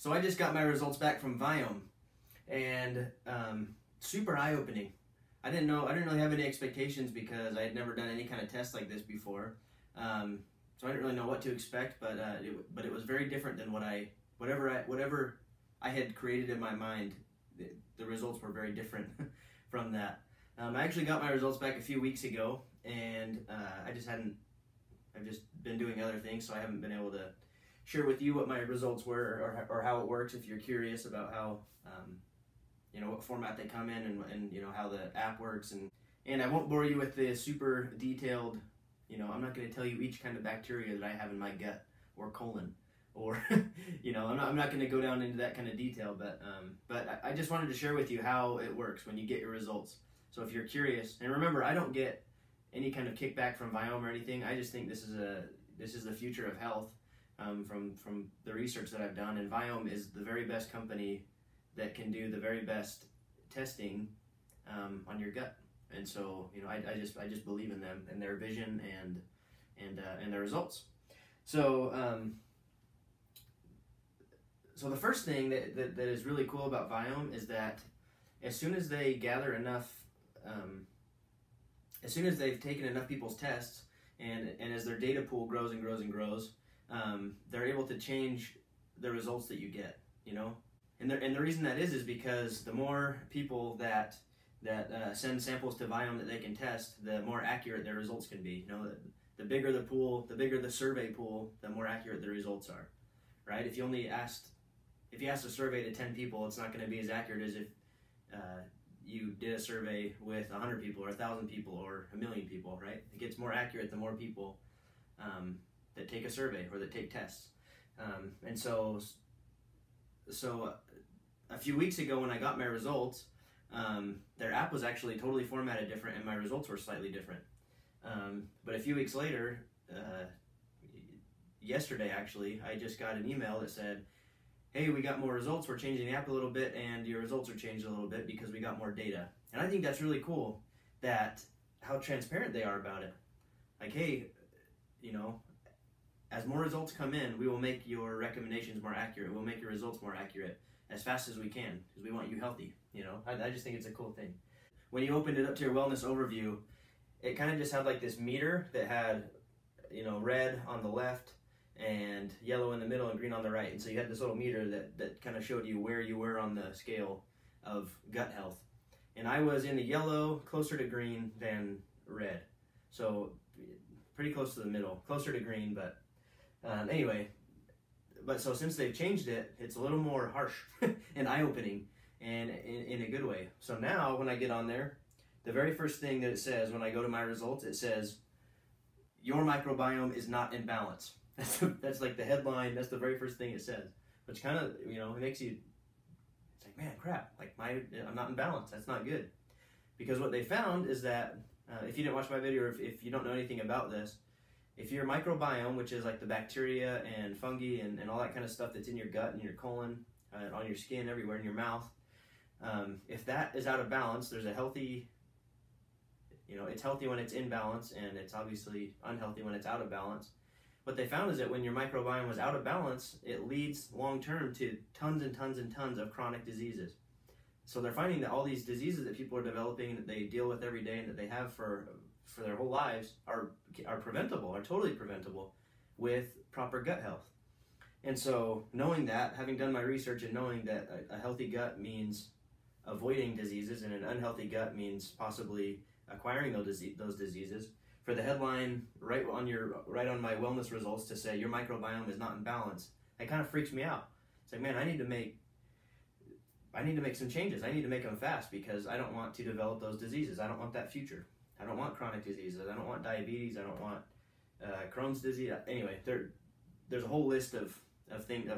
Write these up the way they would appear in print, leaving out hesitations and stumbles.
So I just got my results back from Viome, and super eye-opening. I didn't really have any expectations because I had never done any kind of test like this before. So I didn't really know what to expect, but it was very different than whatever I had created in my mind. The results were very different from that. I actually got my results back a few weeks ago, and I've just been doing other things, so I haven't been able to share with you what my results were or how it works if you're curious about how, what format they come in and how the app works. And I won't bore you with the super detailed, I'm not going to tell you each kind of bacteria that I have in my gut or colon, or, I'm not going to go down into that kind of detail, but I just wanted to share with you how it works when you get your results. So if you're curious, and remember, I don't get any kind of kickback from Viome or anything. I just think this is the future of health. From the research that I've done, and Viome is the very best company that can do the very best testing on your gut. And so I just believe in them and their vision and their results. So so the first thing that is really cool about Viome is that as soon as they gather enough, as soon as they've taken enough people's tests, and as their data pool grows and grows and grows, they're able to change the results that you get, and the reason that is because the more people that send samples to Viome that they can test, the more accurate their results can be. The bigger the pool, the bigger the survey pool, the more accurate the results are, right? If you asked a survey to 10 people, it's not going to be as accurate as if you did a survey with 100 people or 1,000 people or 1,000,000 people, right? It gets more accurate the more people that take a survey or that take tests. And so a few weeks ago when I got my results, their app was actually totally formatted different and my results were slightly different. But a few weeks later, yesterday actually, I just got an email that said, hey, we got more results, we're changing the app a little bit, and your results are changed a little bit because we got more data. And I think that's really cool, how transparent they are about it. Like, hey, as more results come in, we will make your recommendations more accurate. We'll make your results more accurate as fast as we can because we want you healthy. I just think it's a cool thing. When you opened it up to your wellness overview, it kind of just had like this meter that had, red on the left and yellow in the middle and green on the right. And so you had this little meter that kind of showed you where you were on the scale of gut health. And I was in the yellow, closer to green than red. So pretty close to the middle, closer to green, but anyway. But so since they've changed it, it's a little more harsh and eye-opening and in a good way. So now when I get on there, the very first thing that it says when I go to my results, it says, your microbiome is not in balance. That's like the headline. That's the very first thing it says, which kind of, it makes you, it's like, man, crap, like I'm not in balance. That's not good. Because what they found is that, if you didn't watch my video, or if you don't know anything about this, if your microbiome, which is like the bacteria and fungi and all that kind of stuff that's in your gut and your colon, on your skin, everywhere in your mouth, if that is out of balance, there's a healthy, it's healthy when it's in balance, and it's obviously unhealthy when it's out of balance. What they found is that when your microbiome was out of balance, it leads long-term to tons and tons and tons of chronic diseases. So they're finding that all these diseases that people are developing, that they deal with every day and that they have for their whole lives are preventable, are totally preventable with proper gut health. And so knowing that, having done my research and knowing that a healthy gut means avoiding diseases and an unhealthy gut means possibly acquiring those diseases, for the headline right on my wellness results to say your microbiome is not in balance, it kind of freaks me out. It's like, man, I need to make some changes. I need to make them fast because I don't want to develop those diseases. I don't want that future. I don't want chronic diseases. I don't want diabetes. I don't want Crohn's disease. Anyway, there's a whole list of things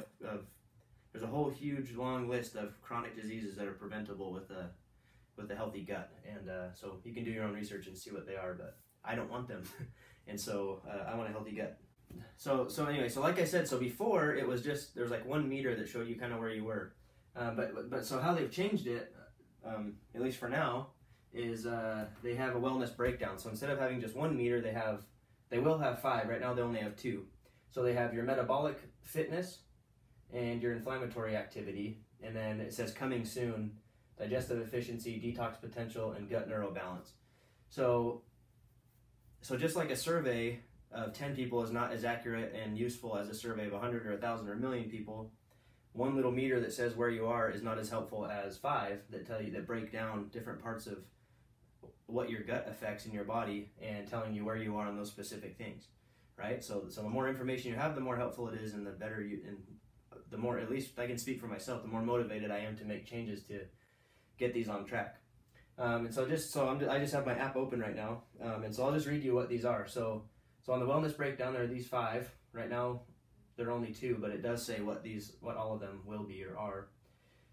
there's a whole huge long list of chronic diseases that are preventable with a healthy gut. And so you can do your own research and see what they are, but I don't want them. And so I want a healthy gut. So anyway, so like I said, so before it was just, there was like one meter that showed you kind of where you were. But so how they've changed it, at least for now, is they have a wellness breakdown. So instead of having just one meter, they will have 5. Right now they only have 2. So they have your metabolic fitness and your inflammatory activity, and then it says coming soon, digestive efficiency, detox potential, and gut neurobalance. So just like a survey of 10 people is not as accurate and useful as a survey of 100 or 1,000 or a million people, one little meter that says where you are is not as helpful as 5 that break down different parts of what your gut affects in your body and telling you where you are on those specific things, right? So the more information you have, the more helpful it is, and the better and the more, at least I can speak for myself, the more motivated I am to make changes to get these on track. I just have my app open right now, and so I'll just read you what these are. So on the wellness breakdown, there are these 5. Right now, there are only 2, but it does say what all of them will be or are.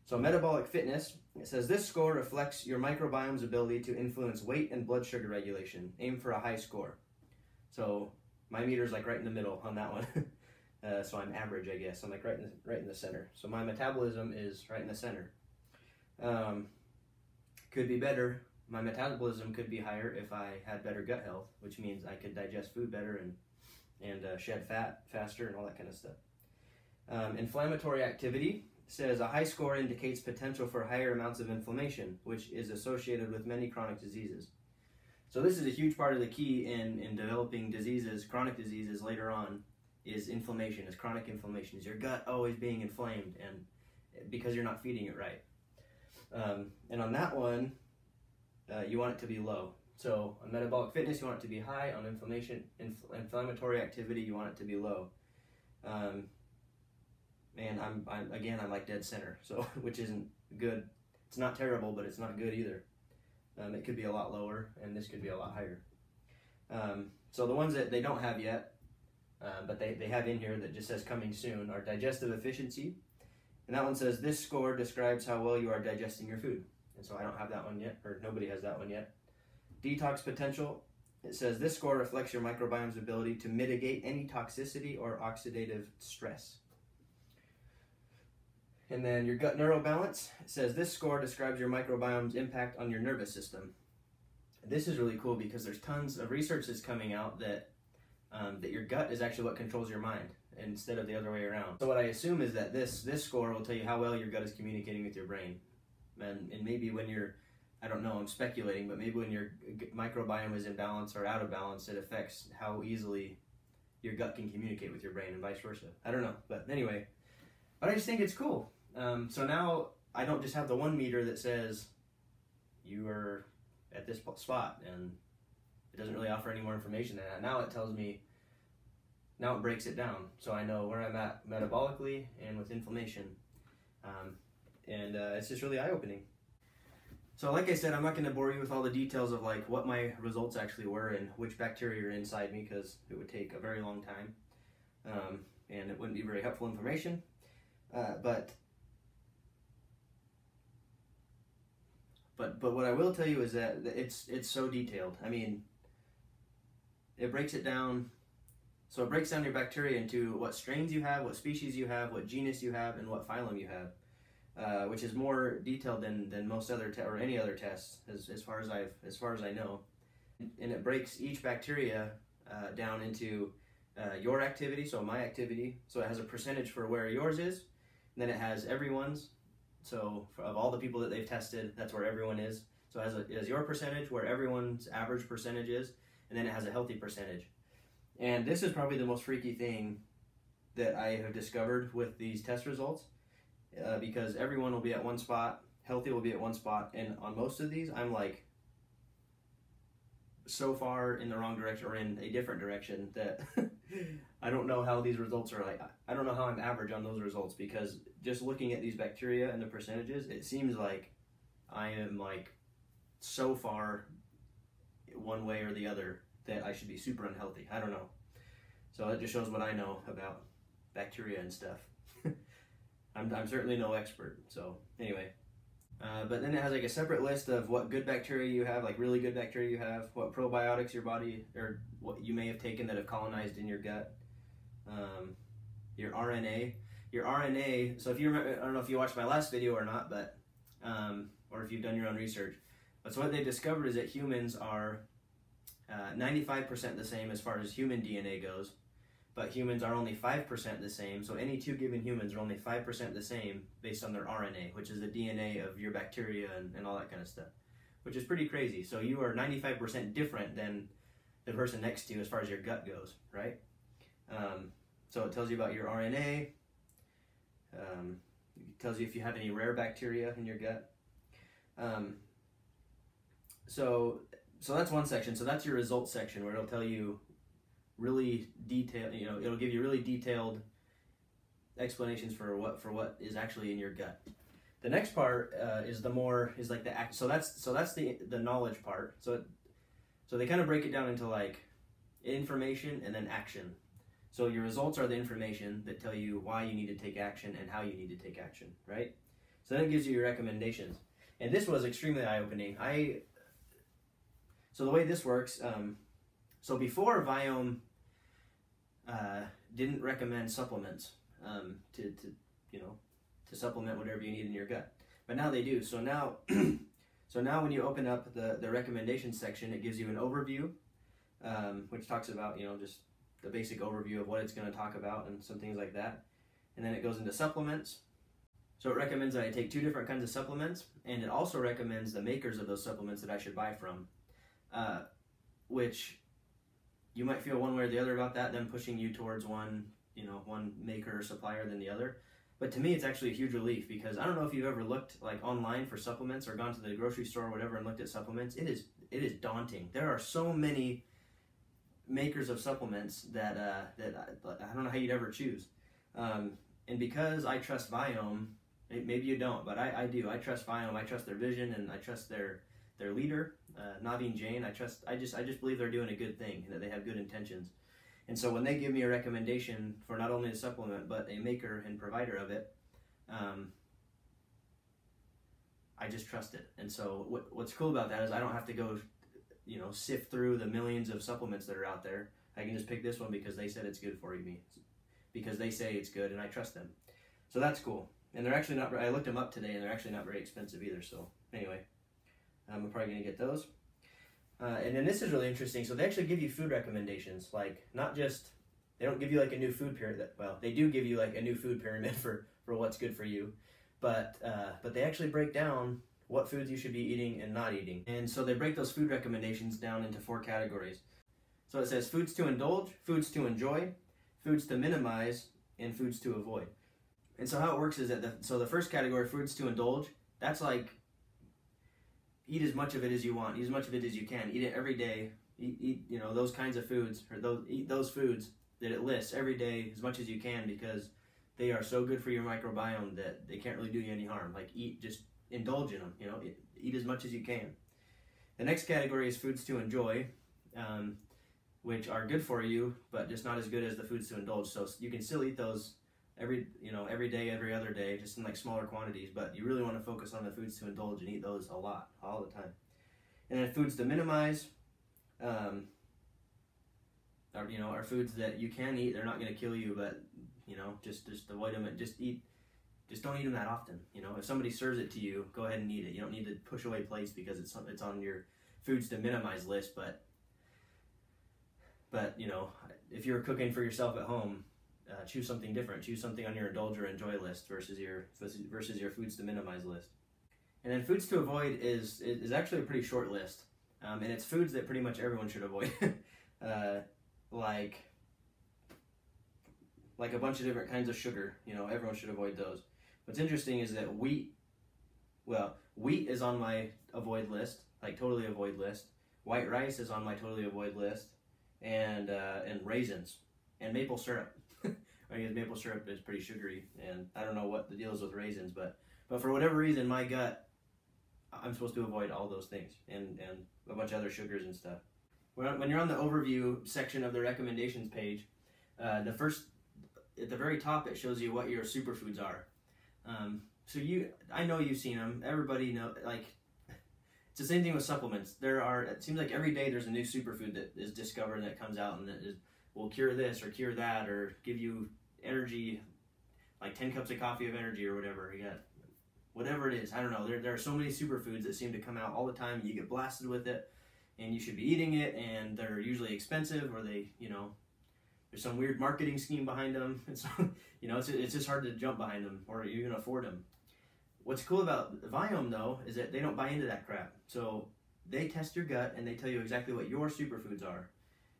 So metabolic fitness, it says this score reflects your microbiome's ability to influence weight and blood sugar regulation. Aim for a high score. So my meter's like right in the middle on that one. So I'm average, I guess. I'm like right in the center. So my metabolism is right in the center. Could be better. My metabolism could be higher if I had better gut health, which means I could digest food better and shed fat faster and all that kind of stuff. Inflammatory activity says a high score indicates potential for higher amounts of inflammation, which is associated with many chronic diseases. So this is a huge part of the key in developing diseases, chronic diseases later on, is inflammation, is chronic inflammation, is your gut always being inflamed, and because you're not feeding it right. And on that one, you want it to be low. So on metabolic fitness, you want it to be high. On inflammatory activity, you want it to be low. And I'm like dead center, so which isn't good. It's not terrible, but it's not good either. It could be a lot lower, and this could be a lot higher. So the ones that they don't have yet, but they have in here that just says coming soon, are digestive efficiency. And that one says this score describes how well you are digesting your food. And so I don't have that one yet, or nobody has that one yet. Detox potential, it says this score reflects your microbiome's ability to mitigate any toxicity or oxidative stress. And then your gut neurobalance, it says this score describes your microbiome's impact on your nervous system. This is really cool because there's tons of research that's coming out that your gut is actually what controls your mind instead of the other way around. So what I assume is that this score will tell you how well your gut is communicating with your brain. And maybe when you're, I don't know, I'm speculating, but maybe when your microbiome is in balance or out of balance, it affects how easily your gut can communicate with your brain and vice versa. I don't know, but anyway, but I just think it's cool. So now I don't just have the one meter that says you are at this spot, and it doesn't really offer any more information than that. Now it tells me, now it breaks it down, so I know where I'm at metabolically and with inflammation. It's just really eye-opening. So like I said, I'm not going to bore you with all the details of like what my results actually were and which bacteria are inside me, because it would take a very long time, and it wouldn't be very helpful information. But what I will tell you is that it's so detailed. I mean, it breaks it down. So it breaks down your bacteria into what strains you have, what species you have, what genus you have, and what phylum you have, which is more detailed than most other or any other tests, as far as I know. And it breaks each bacteria down into your activity, so my activity. So it has a percentage for where yours is, and then it has everyone's. So of all the people that they've tested, that's where everyone is. So it has your percentage, where everyone's average percentage is, and then it has a healthy percentage. And this is probably the most freaky thing that I have discovered with these test results, because everyone will be at one spot, healthy will be at one spot, and on most of these, I'm like so far in the wrong direction or in a different direction that I don't know how these results are like. I don't know how I'm average on those results, because just looking at these bacteria and the percentages, it seems like I am like so far one way or the other that I should be super unhealthy. I don't know. So that just shows what I know about bacteria and stuff. I'm certainly no expert. So anyway, but then it has like a separate list of what good bacteria you have, like really good bacteria you have, what probiotics your body or what you may have taken that have colonized in your gut, your RNA. Your RNA, so if you remember, I don't know if you watched my last video or not, but or if you've done your own research, but so what they discovered is that humans are 95% the same as far as human DNA goes, but humans are only 5% the same. So any two given humans are only 5% the same based on their RNA, which is the DNA of your bacteria and all that kind of stuff, which is pretty crazy. So you are 95% different than the person next to you as far as your gut goes, right? So it tells you about your RNA. It tells you if you have any rare bacteria in your gut. So that's one section. So that's your results section, where it'll tell you really detailed, it'll give you really detailed explanations for what is actually in your gut. The next part is like the act. So that's the knowledge part. So they kind of break it down into like information and then action. So your results are the information that tell you why you need to take action and how you need to take action, right? So then it gives you your recommendations. And this was extremely eye-opening. So the way this works, so before Viome didn't recommend supplements to supplement whatever you need in your gut, but now they do. So now when you open up the recommendations section, it gives you an overview, which talks about just the basic overview of what it's going to talk about and some things like that, and then it goes into supplements. So it recommends that I take 2 different kinds of supplements, and it also recommends the makers of those supplements that I should buy from, which you might feel one way or the other about that, them pushing you towards one maker or supplier than the other. But to me, it's actually a huge relief, because I don't know if you've ever looked like online for supplements or gone to the grocery store or whatever and looked at supplements. It is daunting. There are so many makers of supplements that I don't know how you'd ever choose. And because I trust Viome, maybe you don't, but I do. I trust Viome. I trust their vision, and I trust their leader, Naveen Jain. I just believe they're doing a good thing and that they have good intentions. And so when they give me a recommendation for not only a supplement but a maker and provider of it, I just trust it. And so what's cool about that is I don't have to go sift through the millions of supplements that are out there. I can just pick this one because they said it's good for me, because they say it's good and I trust them. So that's cool. And they're actually not, I looked them up today, and they're actually not very expensive either. So anyway, I'm probably going to get those. And then this is really interesting. So they actually give you food recommendations, like not just, they don't give you like a new food pyramid. Well, they do give you like a new food pyramid for what's good for you, but they actually break down what foods you should be eating and not eating. And so they break those food recommendations down into 4 categories. So it says foods to indulge, foods to enjoy, foods to minimize, and foods to avoid. And so how it works is that the first category, foods to indulge, that's like eat as much of it as you want, eat as much of it as you can, eat it every day, eat those kinds of foods, or eat those foods that it lists every day as much as you can, because they are so good for your microbiome that they can't really do you any harm. Like just indulge in them, eat as much as you can. The next category is foods to enjoy, which are good for you, but just not as good as the foods to indulge. So you can still eat those every day, every other day, just in like smaller quantities, but you really want to focus on the foods to indulge and eat those a lot, all the time. And then foods to minimize are foods that you can eat. They're not going to kill you, but just avoid them, and just don't eat them that often. If somebody serves it to you, go ahead and eat it. You don't need to push away plates because it's on your foods to minimize list. But if you're cooking for yourself at home, choose something different. Choose something on your indulge or enjoy list versus your foods to minimize list. And then foods to avoid is actually a pretty short list, and it's foods that pretty much everyone should avoid, like a bunch of different kinds of sugar. Everyone should avoid those. What's interesting is that wheat is on my avoid list, like totally avoid list. White rice is on my totally avoid list, and raisins and maple syrup. I guess maple syrup is pretty sugary, and I don't know what the deal is with raisins, but for whatever reason, my gut, I'm supposed to avoid all those things and a bunch of other sugars and stuff. When you're on the overview section of the recommendations page, at the very top, it shows you what your superfoods are. So I know you've seen them. Everybody know, like, it's the same thing with supplements. It seems like every day there's a new superfood that is discovered that comes out and that will cure this or cure that or give you energy, like 10 cups of coffee of energy or whatever. You got whatever it is. I don't know. There are so many superfoods that seem to come out all the time. You get blasted with it, and you should be eating it, and they're usually expensive, or they there's some weird marketing scheme behind them. It's it's just hard to jump behind them or even afford them. What's cool about Viome though is that they don't buy into that crap. So they test your gut and they tell you exactly what your superfoods are.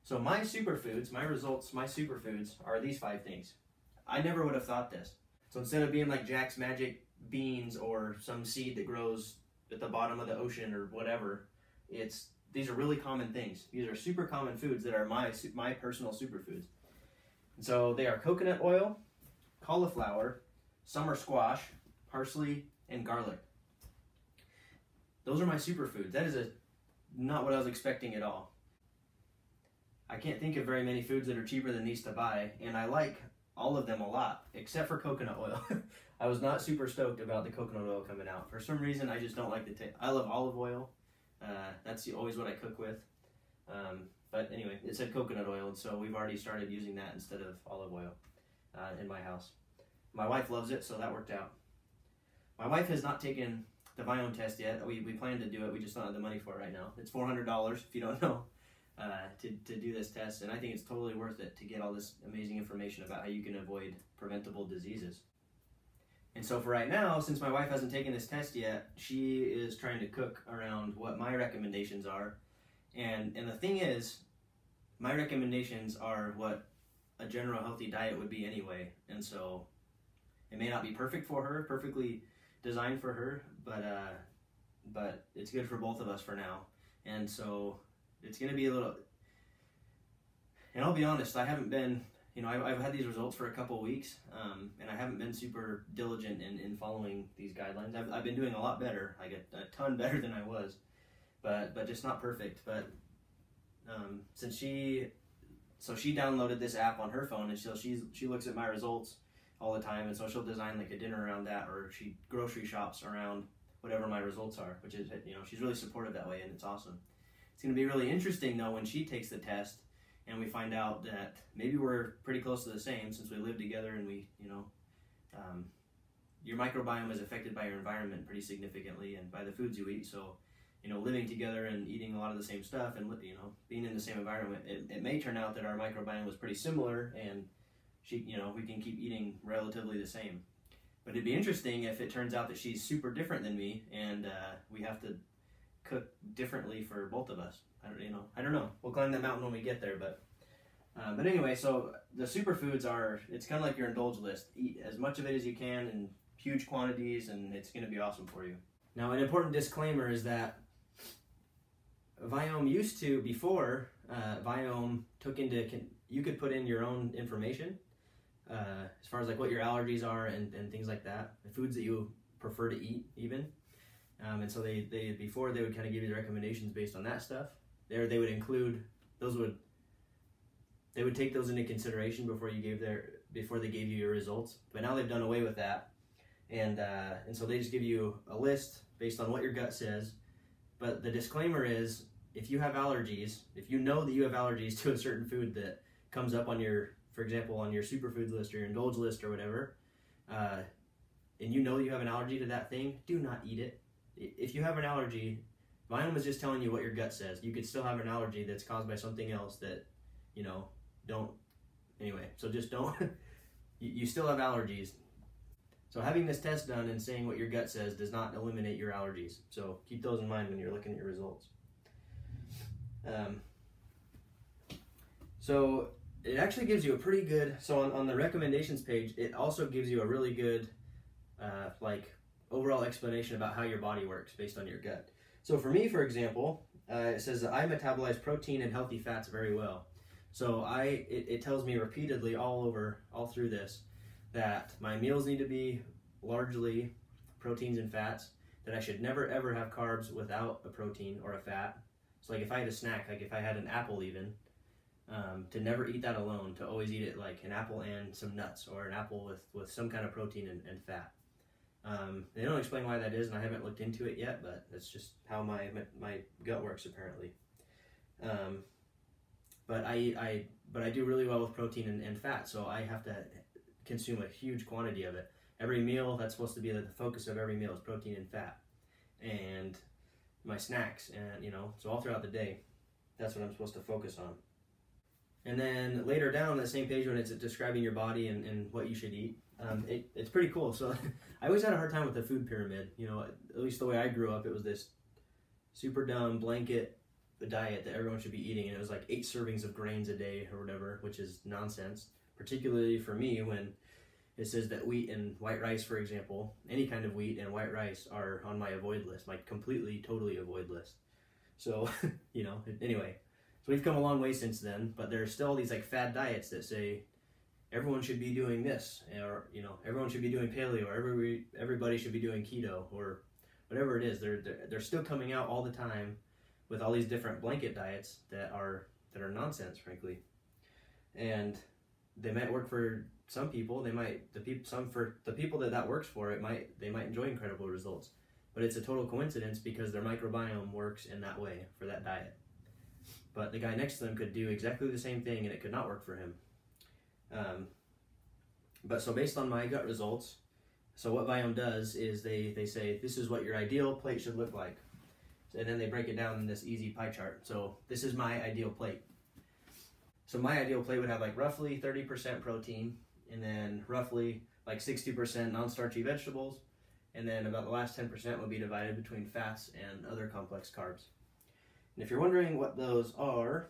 So my superfoods, my results, my superfoods are these 5 things. I never would have thought this. So instead of being like Jack's Magic beans or some seed that grows at the bottom of the ocean or whatever, these are really common things. These are super common foods that are my personal superfoods. And so they are coconut oil, cauliflower, summer squash, parsley, and garlic. Those are my superfoods. That is not what I was expecting at all. I can't think of very many foods that are cheaper than these to buy, and I like all of them a lot, except for coconut oil. I was not super stoked about the coconut oil coming out. For some reason, I just don't like the taste. I love olive oil. That's always what I cook with. But anyway, it said coconut oil, and so we've already started using that instead of olive oil in my house. My wife loves it, so that worked out. My wife has not taken the Viome test yet. We plan to do it. We just don't have the money for it right now. It's $400 if you don't know. To do this test, and I think it's totally worth it to get all this amazing information about how you can avoid preventable diseases. And so for right now, since my wife hasn't taken this test yet, she is trying to cook around what my recommendations are. And the thing is, my recommendations are what a general healthy diet would be anyway. And so it may not be perfect for her, perfectly designed for her, but it's good for both of us for now. And so it's going to be a little, and I'll be honest, I haven't been, I've had these results for a couple of weeks, and I haven't been super diligent in following these guidelines. I've been doing a lot better, like a ton better than I was, but just not perfect. But since she downloaded this app on her phone, and she looks at my results all the time, and so she'll design like a dinner around that, or she grocery shops around whatever my results are, which is, she's really supportive that way, and it's awesome. It's going to be really interesting though when she takes the test and we find out that maybe we're pretty close to the same since we live together, and we, your microbiome is affected by your environment pretty significantly and by the foods you eat. So, living together and eating a lot of the same stuff and, being in the same environment, it may turn out that our microbiome was pretty similar, and we can keep eating relatively the same. But it'd be interesting if it turns out that she's super different than me, and we have to cook differently for both of us. I don't know. We'll climb that mountain when we get there, but anyway, so the superfoods it's kind of like your indulge list. Eat as much of it as you can in huge quantities, and it's going to be awesome for you. Now, an important disclaimer is that Viome used to, before Viome took into, you could put in your own information as far as like what your allergies are and things like that, the foods that you prefer to eat even. And so before they would kind of give you the recommendations based on that stuff. They would include they would take those into consideration before they gave you your results. But now they've done away with that, and so they just give you a list based on what your gut says. But the disclaimer is, if you have allergies, if you know that you have allergies to a certain food that comes up on for example, on your superfoods list or your indulge list or whatever, and you know you have an allergy to that thing, do not eat it. If you have an allergy, Viome is just telling you what your gut says. You could still have an allergy that's caused by something else that, so just don't, you still have allergies. So having this test done and saying what your gut says does not eliminate your allergies. So keep those in mind when you're looking at your results. So it actually gives you a pretty good, on the recommendations page, it also gives you a really good, overall explanation about how your body works based on your gut. So for me, for example, it says that I metabolize protein and healthy fats very well. So it tells me repeatedly all through this that my meals need to be largely proteins and fats, that I should never ever have carbs without a protein or a fat. So like if I had a snack, like if I had an apple even, to never eat that alone, to always eat it like an apple and some nuts, or an apple with some kind of protein and fat. They don't explain why that is, and I haven't looked into it yet, but that's just how my gut works apparently. But I do really well with protein and fat, so I have to consume a huge quantity of it. Every meal, that's supposed to be the focus of every meal, is protein and fat. And my snacks, and so all throughout the day, that's what I'm supposed to focus on. And then later down on the same page when it's describing your body and what you should eat, it's pretty cool. So I always had a hard time with the food pyramid. You know, at least the way I grew up, it was this super dumb blanket diet that everyone should be eating, and it was like 8 servings of grains a day or whatever, which is nonsense, particularly for me when it says that wheat and white rice, for example, any kind of wheat and white rice are on my avoid list, my completely, totally avoid list. So, you know, anyway, so we've come a long way since then, but there's still these like fad diets that say everyone should be doing this, or, you know, everyone should be doing paleo, or everybody should be doing keto, or whatever it is. They're still coming out all the time with all these different blanket diets that are nonsense, frankly. And they might work for some people. For the people that works for, they might enjoy incredible results. But it's a total coincidence because their microbiome works in that way for that diet. But the guy next to them could do exactly the same thing and it could not work for him. But so based on my gut results, so what Viome does is they say this is what your ideal plate should look like. And then they break it down in this easy pie chart. So this is my ideal plate. So my ideal plate would have like roughly 30% protein, and then roughly like 60% non-starchy vegetables, and then about the last 10% would be divided between fats and other complex carbs. And if you're wondering what those are,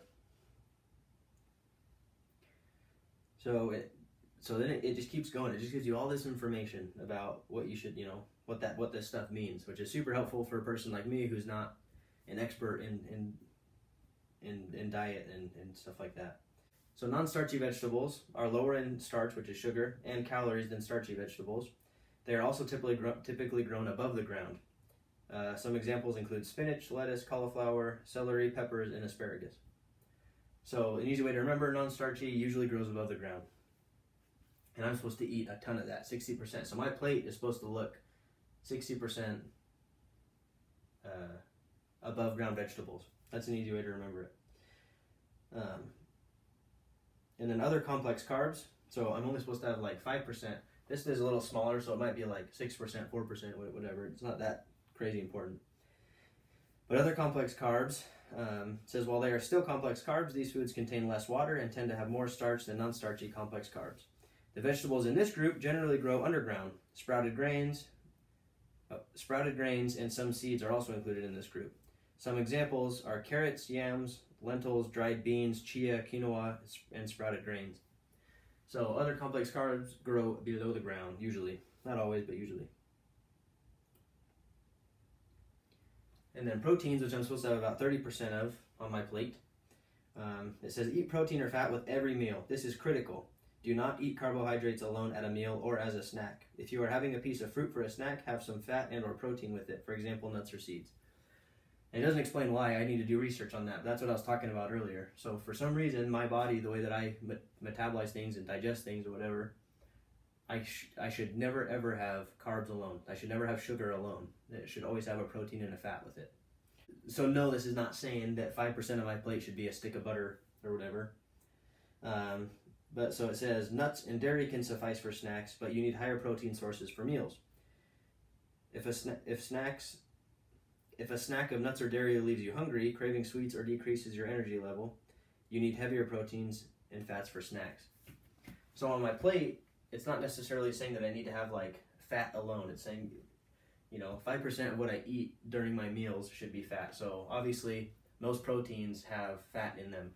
so then it just keeps going. It just gives you all this information about what you should, you know, what this stuff means, which is super helpful for a person like me who's not an expert in diet and stuff like that. So non-starchy vegetables are lower in starch, which is sugar, and calories than starchy vegetables. They are also typically grown above the ground. Some examples include spinach, lettuce, cauliflower, celery, peppers, and asparagus. So an easy way to remember, non-starchy usually grows above the ground. And I'm supposed to eat a ton of that, 60%. So my plate is supposed to look 60% above ground vegetables. That's an easy way to remember it. And then other complex carbs, so I'm only supposed to have like 5%. This is a little smaller, so it might be like 6%, 4%, whatever. It's not that crazy important. But other complex carbs, says while they are still complex carbs, these foods contain less water and tend to have more starch than non-starchy complex carbs. The vegetables in this group generally grow underground. Sprouted grains and some seeds are also included in this group. Some examples are carrots, yams, lentils, dried beans, chia, quinoa, and sprouted grains. So other complex carbs grow below the ground, usually. Not always, but usually. And then proteins, which I'm supposed to have about 30% of on my plate. It says eat protein or fat with every meal. This is critical. Do not eat carbohydrates alone at a meal or as a snack. If you are having a piece of fruit for a snack, have some fat and or protein with it, for example, nuts or seeds. And it doesn't explain why. I need to do research on that. That's what I was talking about earlier. So for some reason, my body, the way that I metabolize things and digest things or whatever, I should never ever have carbs alone. I should never have sugar alone. It should always have a protein and a fat with it. So no, this is not saying that 5% of my plate should be a stick of butter or whatever. But so it says nuts and dairy can suffice for snacks, but you need higher protein sources for meals. If a snack of nuts or dairy leaves you hungry, craving sweets, or decreases your energy level, you need heavier proteins and fats for snacks. So on my plate, it's not necessarily saying that I need to have like fat alone. It's saying, you know, 5% of what I eat during my meals should be fat. So obviously, most proteins have fat in them.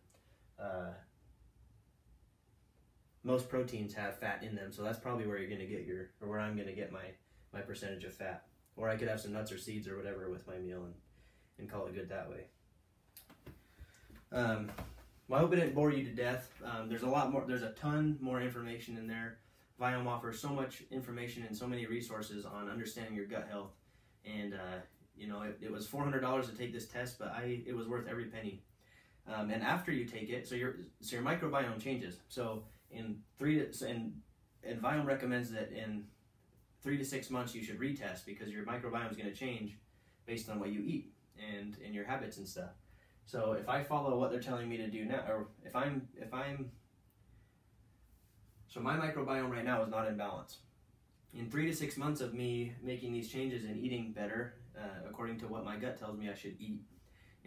Most proteins have fat in them, so that's probably where you're going to get where I'm going to get my percentage of fat. Or I could have some nuts or seeds or whatever with my meal and call it good that way. Well, I hope it didn't bore you to death. There's a ton more information in there. Viome offers so much information and so many resources on understanding your gut health. And, you know, it was $400 to take this test, but it was worth every penny. And after you take it, so your microbiome changes. So and Viome recommends that in 3 to 6 months you should retest because your microbiome is going to change based on what you eat and your habits and stuff. So if I follow what they're telling me to do now, or so my microbiome right now is not in balance. In 3 to 6 months of me making these changes and eating better, according to what my gut tells me I should eat,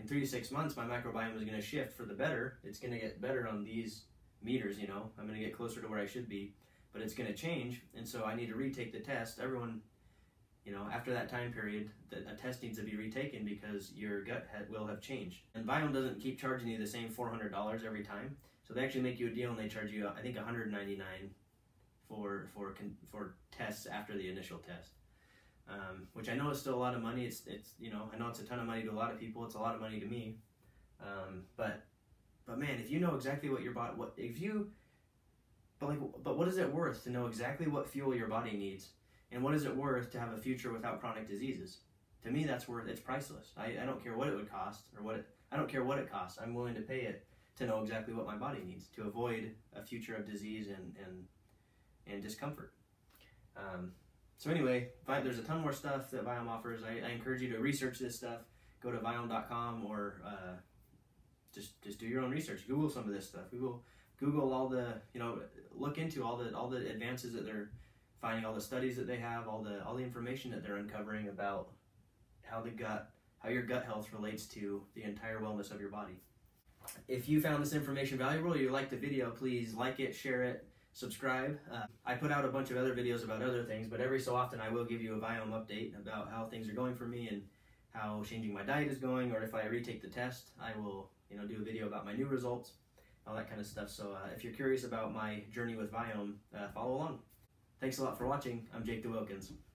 in 3 to 6 months, my microbiome is going to shift for the better. It's going to get better on these meters, you know. I'm going to get closer to where I should be, but it's going to change, and so I need to retake the test. Everyone, you know, after that time period, a test needs to be retaken because your gut will have changed. And Viome doesn't keep charging you the same $400 every time, so they actually make you a deal and they charge you, I think, $199 for tests after the initial test. Which I know is still a lot of money. It's you know, I know it's a ton of money to a lot of people. It's a lot of money to me. But man, if you know exactly what your body, but what is it worth to know exactly what fuel your body needs, and what is it worth to have a future without chronic diseases? To me, it's priceless. I don't care what it would cost I don't care what it costs. I'm willing to pay it to know exactly what my body needs to avoid a future of disease and discomfort. So anyway, there's a ton more stuff that Viome offers. I encourage you to research this stuff. Go to Viome.com or just do your own research. Google some of this stuff. Google all the, you know, look into all the advances that they're finding, all the studies that they have, all the information that they're uncovering about how your gut health relates to the entire wellness of your body. If you found this information valuable or you liked the video, please like it, share it, subscribe. I put out a bunch of other videos about other things, but every so often I will give you a Viome update about how things are going for me and how changing my diet is going, or if I retake the test, I will, you know, do a video about my new results, all that kind of stuff. So if you're curious about my journey with Viome, follow along. Thanks a lot for watching. I'm Jake DeWilkins.